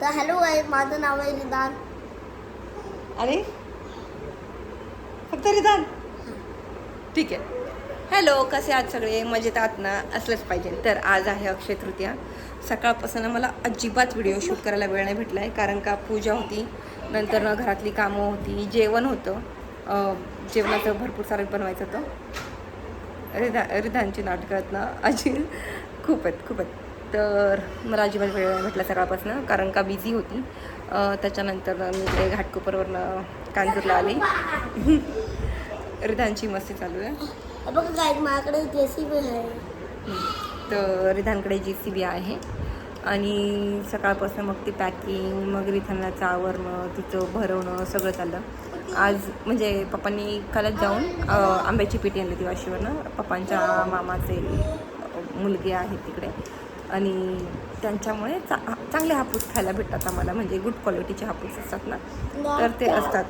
तर hello guys, माझं नाव आहे रिदान. आणि फक्त रिदान. ठीक आहे. हॅलो, कसे आहात सगळे? मजेत आहात ना? असलंच पाहिजे. तर आज आहे अक्षय तृतीया. सकाळपासून मला अजिबात व्हिडिओ शूट करायला वेळ नाही भेटला आहे, कारण का पूजा होती, नंतर ना घरातली कामं होती, जेवण होतं. जेवणाचं भरपूर सारं बनवायचं होतं. रिधानची नाटकात ना खूप आहेत. तर मला अजिबात वेळ नाही भेटला सकाळपासून, कारण का बिझी होती. त्याच्यानंतर मी इकडे घाटकोपरवरनं कांजूरला आली. रिधानची मस्ती चालू आहे. बघा गाईज, माझ्याकडे JCB आहे. तर रिधानकडे JCB आहे आणि सकाळपासून मग ती पॅकिंग, मग रिधानला आवरणं, तिचं भरवणं सगळं चाललं. आज म्हणजे पप्पांनी कालच जाऊन आंब्याची पेटी आणली ती वाशीवरनं. पप्पांच्या मामाचे मुलगे आहेत तिकडे आणि त्यांच्यामुळे चांगले हापूस खायला भेटतात आम्हाला, म्हणजे गुड क्वालिटीचे हापूस असतात ना, तर ते असतात.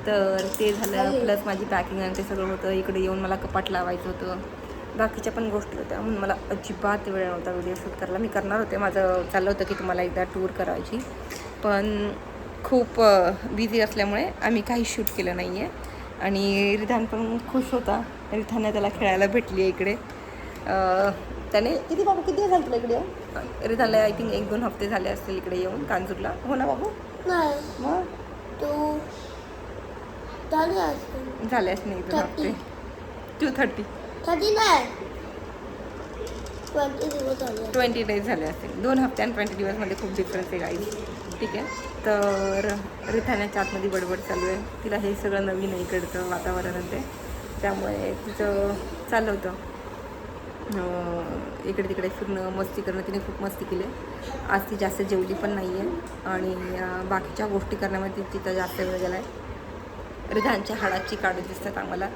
तर ते झालं, प्लस माझी पॅकिंग आणि ते सगळं होतं. इकडे येऊन मला कपाट लावायचं होतं, बाकीच्या पण गोष्टी होत्या, म्हणून मला अजिबात वेळ नव्हता व्हिडिओ शूट करायला. मी करणार होते, माझं चाललं होतं की तुम्हाला एकदा टूर करायची, पण खूप बिझी असल्यामुळे आम्ही काही शूट केलं नाही आहे. आणि रिधान पण खुश होता. रिधानने त्याला खेळायला भेटली आहे इकडे. त्याने किती दिवस झाले तुला इकडे येऊन? रिधानला आय थिंक 1-2 हफ्ते झाले असतील इकडे येऊन कांजूरला. हो ना बाबू? नाही, मग तू झाल्यास नाही 2 हफ्ते. 230 नाही, 20 दिवस झाले. 20 डेज झाले असतील. 2 हफ्ते आणि 20 दिवसमध्ये खूप डिफरन्स आहे गाईज. ठीक आहे. तर रिधानच्या आतमध्ये बडबड चालू आहे. तिला हे सगळं नवीन आहे इकडचं वातावरण आणि त्यामुळे तिचं चाललं होतं इकडे तिकडे फिरणं, मस्ती करणं. तिने खूप मस्ती केली. आज ती जास्त जेवली पण नाही आहे आणि बाकीच्या गोष्टी करण्यामध्ये तिचा जास्त वेळ गेला आहे. रिधानच्या हाडाची काढी दिसतात आम्हाला.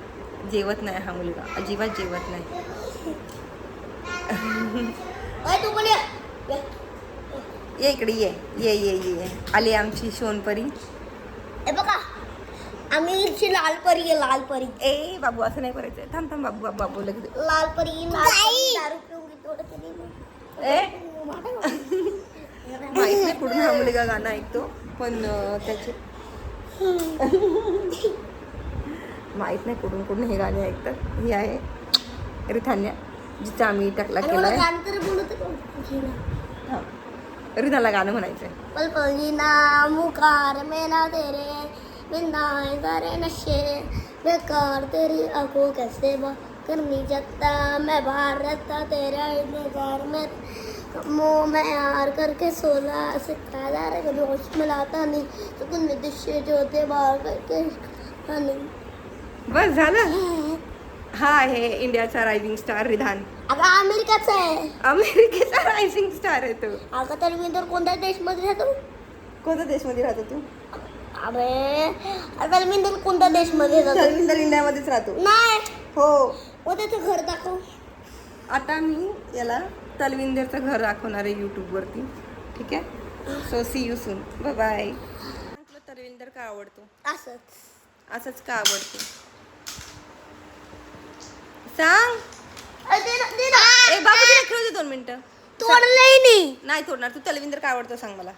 जेवत नाही हा मुलगा, अजिबात जेवत नाही. ये इकडे, ये आली आमची सोनपरी. हे बघा, आम्ही लाल परी आहे, लाल परी. ए बाबू, असं नाही करायचं. थांब बाबू लगेच. लाल परी दारू पिऊंगी थोडं तरी. ए माहित नाही कुठून हा मुलगा गाणं ऐकतो, पण त्याचे माहित नाही कुठून हे गाणे ऐकतात. ही आहे रिधान्या, जिचा आम्ही टकला केला आहे. हां, रिधानला गाणं म्हणायचं आहे. पल पल जीना मुखार में ना तेरे बिंदाए सारे नशे बेकार, तेरी आंखों कैसे करनी जगता, मैं बाहर रहता तेरा इंतजार में, मुँह में यार करके 16 सिक्का दार होश मिलाता नहीं, सुकून में दिशे जो थे बाहर करके नहीं. बस झालं. हा आहे इंडियाचा रायझिंग स्टार रिधान. अगं अमेरिकाचा आहे. अमेरिकेचा रायझिंग स्टार आहे तो. अगं तर मी तर कोणत्या देशमध्ये राहतो? कोणत्या देशमध्ये राहतो तू? अरे मी तर कोणत्या देशमध्ये राहतो? तलविंदर इंडियामध्येच राहतो. नाही, हो. त्याचं घर दाखव. आता मी याला तलविंदरचं घर दाखवणार आहे यूट्यूबवरती. ठीक आहे. So see you soon. Bye bye. तुला तलविंदर का आवडतो? असंच का आवडतो सांग. ए बाबू, तिला खेळू दे 2 मिनिटं. नाही तोडणार. तू तलविंदर का आवडतो सांग मला.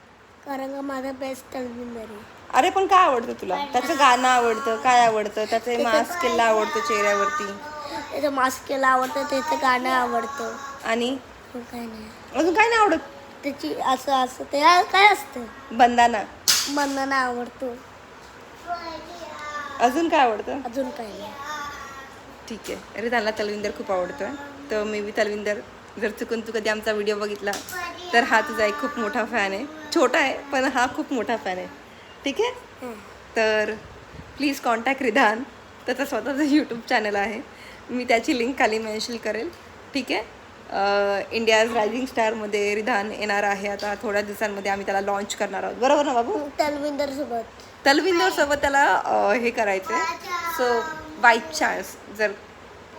कारण का माझा बेस्ट तलविंदर आहे. अरे पण काय आवडतं तुला? त्याचं गाणं आवडतं, काय आवडतं? त्याचे मास्क केला आवडतं चेहऱ्यावरती. त्याचं मास्क केला आवडतं, त्याचं गाणं आवडतं. आणि काय नाही, अजून काय नाही आवडत? त्याची असं ते काय असतं, बंधना आवडतो. अजून काय आवडतं? अजून काय नाही. ठीक आहे. अरे त्याला तलविंदर खूप आवडतो. तर मी बी तलविंदर, जर चुकून तू कधी आमचा व्हिडिओ बघितला तर हा तुझा एक खूप मोठा फॅन आहे. छोटा आहे पण हा खूप मोठा फॅन आहे. ठीक आहे. तर प्लीज कॉन्टॅक्ट रिधान. त्याचा स्वतःचा यूट्यूब चॅनल आहे, मी त्याची लिंक खाली मेन्शन करेल. ठीक आहे. इंडियाज रायझिंग स्टारमध्ये रिधान येणार आहे. आता थोड्या दिवसांमध्ये आम्ही त्याला लॉन्च करणार आहोत. बरोबर ना बाबू? तलविंदरसोबत त्याला हे करायचं आहे. सो बाय जर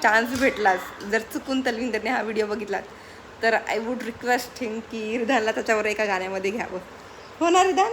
चान्स भेटलाच, जर चुकून तलविंदरने हा व्हिडिओ बघितला तर आय वूड रिक्वेस्ट हिम की रिधानला त्याच्यावर एका गाण्यामध्ये घ्यावं. हो ना रिधान?